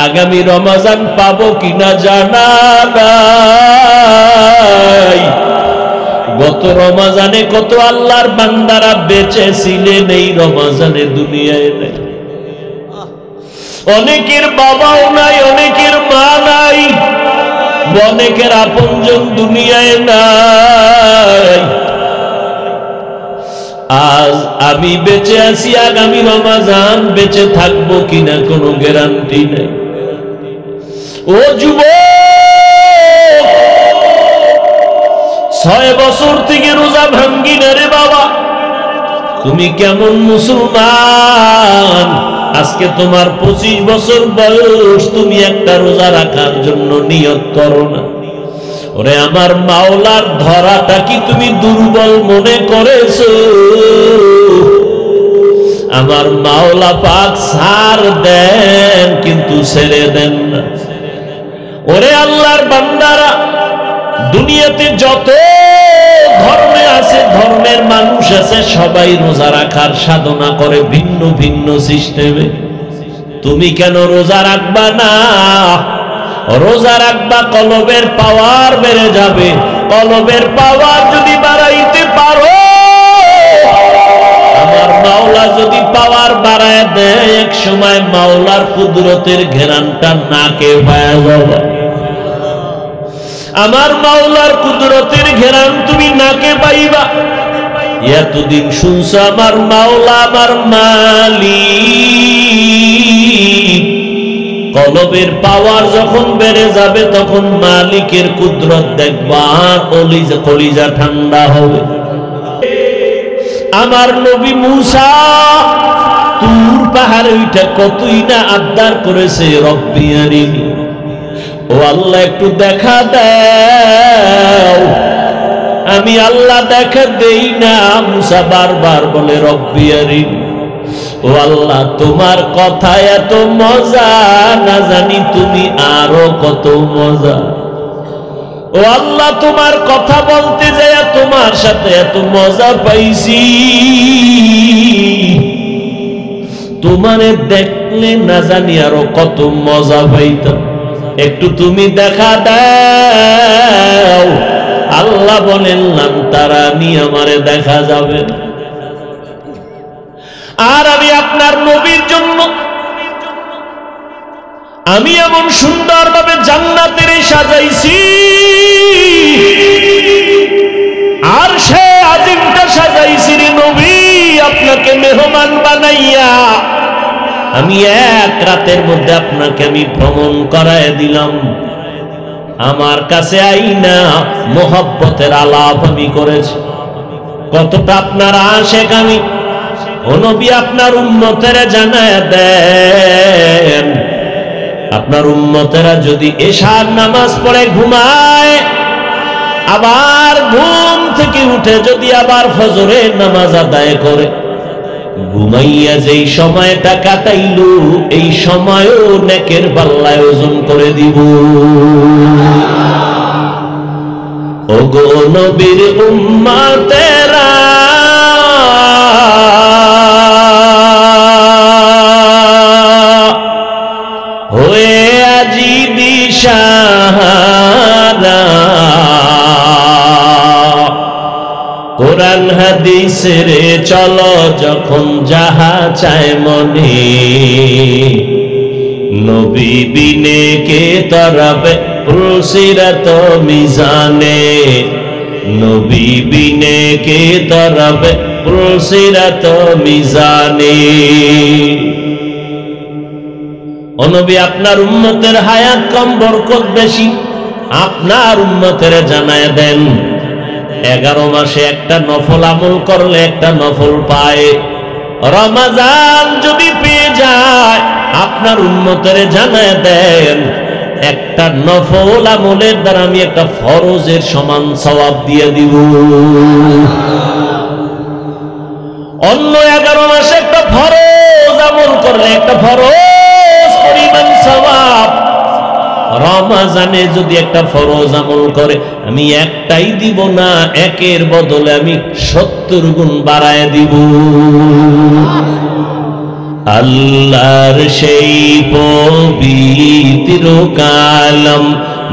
আগামী রমজান পাবো কিনা জানা নাই। গত রমজানে কত আল্লাহর বান্দারা বেঁচে ছিলেন, এই রমজানে দুনিয়ায় নাই। অনেকের বাবাও নাই, অনেকের মা নাই, অনেকের আপনজন দুনিয়ায় নাই। আজ আমি বেঁচে আছি, আগামী রমজান বেঁচে থাকবো কিনা কোনো গ্যারান্টি নেই। ও যুবক, 6 বছর থেকে রোজা ভাঙ্গি না রে বাবা, তুমি কেমন মুসলমান? আজকে তোমার 25 বছর বয়স, তুমি একটা রোজা রাখার জন্য নিয়ত করো না। ওরে আমার মাওলার ধরাটা কি তুমি দুর্বল মনে করেছো? আমার মাওলা পাক ছাড় দেন কিন্তু ছেড়ে দেন না। ওরে আল্লাহর বান্দারা, দুনিয়াতে যত ধর্মে আছে, ধর্মের মানুষ আছে, সবাই রোজা রাখার সাধনা করে ভিন্ন ভিন্ন সিস্টেমে। তুমি কেন রোজা রাখবা না? রোজা রাখবা, কলবের পাওয়ার বেড়ে যাবে। কলবের পাওয়ার যদি বাড়াইতে পারো, আমার মাওলা যদি পাওয়ার বাড়ায় দেয়, এক সময় মাওলার কুদরতের ঘেরানটা নাকে পাওয়া যাবে। আমার মাওলার কুদরতের ঘেরান তুমি নাকে পাইবা। এতদিন শুনছো আমার মাওলা আমার মালিক, কলবের পাওয়ার যখন বেড়ে যাবে তখন মালিকের কুদরত দেখবা, কলিজা ঠান্ডা হবে। আমার নবী মুসা তুর পাহাড়ে উঠে কতই না আবদার করেছে, রব্বি আরিনি, ও আল্লাহ একটু দেখা দাও। আমি আল্লাহ দেখা দেই না। মুসা বারবার বলে রব্বি আরিনি, ও আল্লাহ তোমার কথা এত মজা, না জানি তুমি আরো কত মজা। ও আল্লাহ তোমার কথা বলতে যায় তোমার সাথে এত মজা পাইছি, তোমারে দেখলে না জানি আরো কত মজা পাইতাম। একটু তুমি দেখা দাও। আল্লাহ বলেন লান তারানি, আমারে দেখা যাবে না। আর আমি আপনার নবীর জন্য আমি এমন সুন্দরভাবে জান্নাতের সাজাইছি, আর সে আজিমটা সাজাইছি রে নবী আপনাকে মেহমান বানাইয়া। আমি এক রাতের মধ্যে আপনাকে আমি ভ্রমণ করায় দিলাম। আমার কাছে আইনা মোহব্বতের আলাপ আমি করেছি। কতটা আপনার আশেক আমি। ও নবী আপনার উম্মতেরা জানায় দেন, আপনার উম্মতেরা যদি এশার নামাজ পড়ে ঘুমায়, আবার ঘুম থেকে উঠে যদি আবার ফজরের নামাজ আদায় করে, ঘুমাইয়া যেই সময়টা কাটাইল এই সময়ও নেকের পাল্লায় ওজন করে দিব। ওগো নবীর উম্মতেরা, হয়ে আজি দিশাহারা, কোরআন হাদিসের চলো যখন যাহা চায় মনে, নবী বিনে কে তরাবে পুলসিরাত মিজানে, নবী বিনে কে তরাবে পুলসিরাত মিজানে। ও নবী আপনার উম্মতের হায়াত কম বরকত বেশি, আপনার উম্মতের জানায় দেন 11 মাসে একটা নফল আমল করলে একটা নফল পায়। রমজান যদি পেয়ে যায় আপনার উম্মতের জানায় দেন একটা নফল আমলের দ্বারা আমি একটা ফরজের সমান সওয়াব দিয়ে দিব। অন্য 11 মাসে একটা ফরজ আমল করলে একটা ফরজ পরিমাণ সওয়াব, রমজানে যদি একটা ফরজ আমল করে আমি একটাই দিব না, একের বদলে আমি 70 গুণ বাড়ায় দিব। আল্লাহর সেই পবিত্র কালাম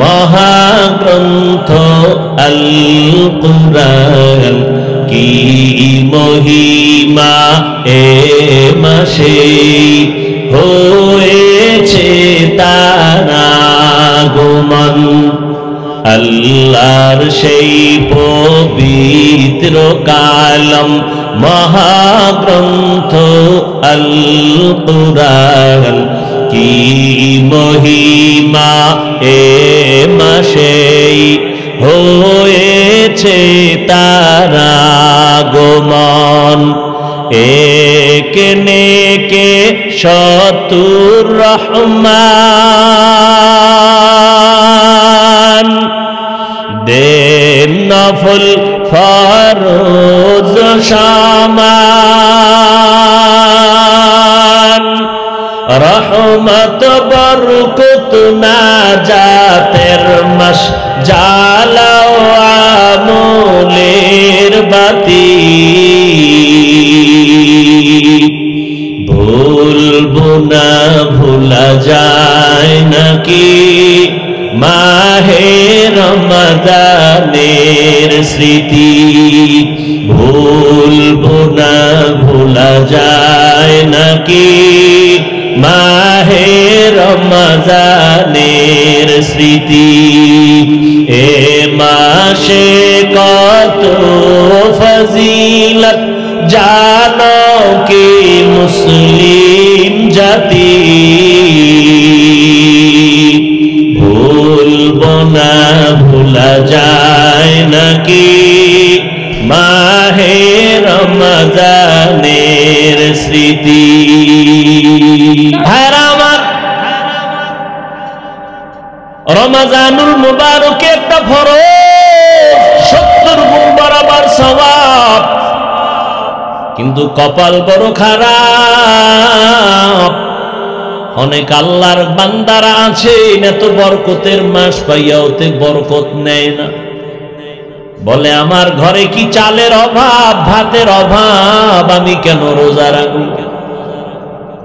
মহাগ্রন্থ আল কুরআন কি মহিমা এ মাসে হয়েছে তার আগমন। আল্লাহর সেই পবিত্র কালাম মহাগ্রন্থ আল কুরআন কি মহিমা এ মাসে হয়েছে তার আগমন। একে নেকে শতুর রহমান দেন নফল ফরজ সমান। রহমত বরকত নাজাতের মাস জ্বালাও আমলের বাতি। ভুলবো না ভোলা যায় নাকি মাহে রমজানের স্মৃতি। ভুলবো না ভোলা যায় নাকি মাহে রমজানের স্মৃতি। এ মাসে কত ফজিলত জানো কি মুসলিম জাতি। ভুলবো না ভোলা যায় নাকি মাহে রমজানের স্মৃতি। ভাইরা আমার, রমজানুল মুবারকে একটা ফরজ 70 গুণ বরাবর সওয়াব, কিন্তু কপাল বড় খারাপ। অনেক আল্লাহর বান্দারা আছে এত বরকতের মাস পাইয়া ওতে বরকত নেয় না। বলে আমার ঘরে কি চালের অভাব, ভাতের অভাব, আমি কেন রোজা রাখবো?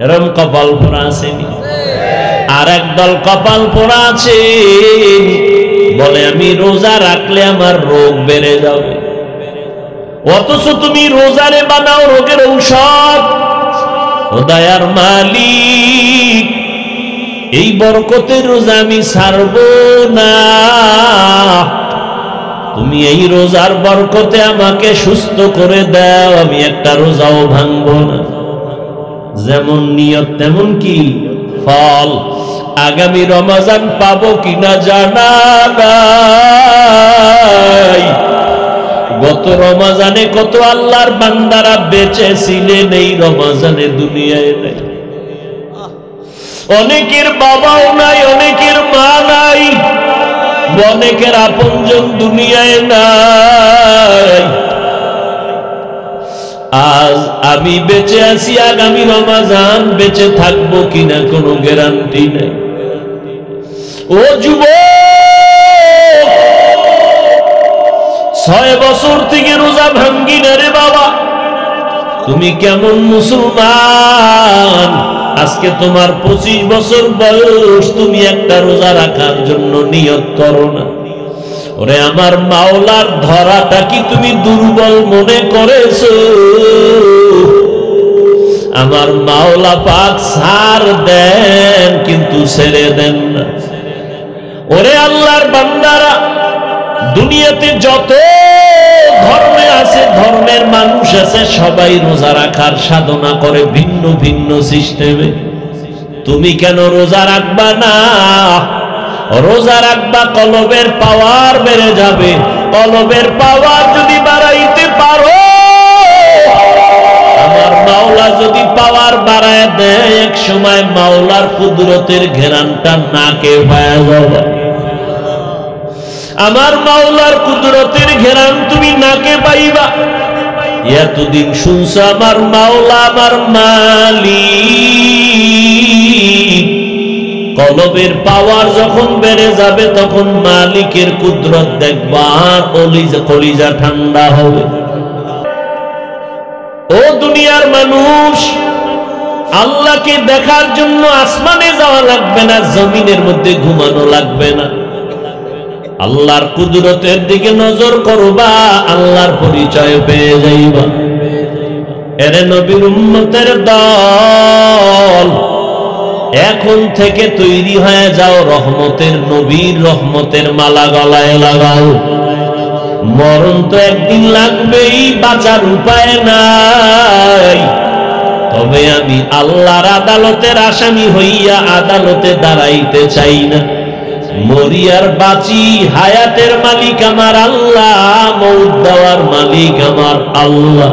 এরম কপাল পোড়া আসেনি? আর একদল কপাল পোড়া আছে বলে আমি রোজা রাখলে আমার রোগ বেড়ে যাবে। অথচ তুমি রোজারে বানাও রোগের ঔষধ। ও দয়ার মালিক, এই বরকতের রোজা আমি ছাড়ব না। তুমি এই রোজার বরকতে আমাকে সুস্থ করে দাও, আমি একটা রোজাও ভাঙব না। যেমন নিয়ত তেমন কি ফল। আগামী রমজান পাবো কিনা জানা নাই। গত রমজানে কত আল্লাহর বান্দারা বেঁচে ছিলেন, এই রমজানে দুনিয়ায় নেই। অনেকের বাবাও নাই, অনেকের মা নাই, অনেকের আপনজন দুনিয়ায় নাই। আজ আমি বেঁচে আছি, আগামী রমজান বেঁচে থাকবো কিনা কোনো গ্যারান্টি নেই। ও যুবক, 6 বছর থেকে রোজা ভাঙ্গি না রে বাবা। তুমি কেমন মুসলমান? আজকে তোমার 25 বছর বয়স, তুমি একটা রোজা রাখার জন্য নিয়ত করো না। ওরে আমার মাওলার ধরাটা কি তুমি দুর্বল মনে করেছো? আমার মাওলা পাক ছাড় দেন কিন্তু ছেড়ে দেন না। ওরে আল্লাহর বান্দারা, দুনিয়াতে যত ধর্মে আছে, ধর্মের মানুষ আছে, সবাই রোজা রাখার সাধনা করে ভিন্ন ভিন্ন সিস্টেমে। তুমি কেন রোজা রাখবা না? রোজা রাখবা, কলবের পাওয়ার বেড়ে যাবে। কলবের পাওয়ার যদি বাড়াইতে পারো, আমার মাওলা যদি পাওয়ার বাড়ায় দেয়, এক সময় মাওলার কুদরতের ঘেরানটা নাকে পাওয়া যাবে। আমার মাওলার কুদরতের ঘেরান তুমি নাকে পাইবা। এতদিন শুনছো আমার মাওলা আমার মালিক, কলবের পাওয়ার যখন বেড়ে যাবে তখন মালিকের কুদরত দেখবা, কলিজা ঠান্ডা হবে। ও দুনিয়ার মানুষ, আল্লাহকে দেখার জন্য আসমানে যাওয়া লাগবে না, জমিনের মধ্যে ঘুমানো লাগবে না। আল্লাহর কুদরতের দিকে নজর করবা, আল্লাহর পরিচয় পেয়ে যাইবা। এরে নবীর উম্মতের দল, এখন থেকে তৈরি হয়ে যাও, রহমতের নবীর রহমতের মালা গলায় লাগাও। মরণ তো একদিন লাগবেই, বাঁচার উপায় নাই। তবে আমি আল্লাহর আদালতের আসামি হইয়া আদালতে দাঁড়াইতে চাই না। মরিয়ার বাঁচি, হায়াতের মালিক আমার আল্লাহ, মউত দেওয়ার মালিক আমার আল্লাহ।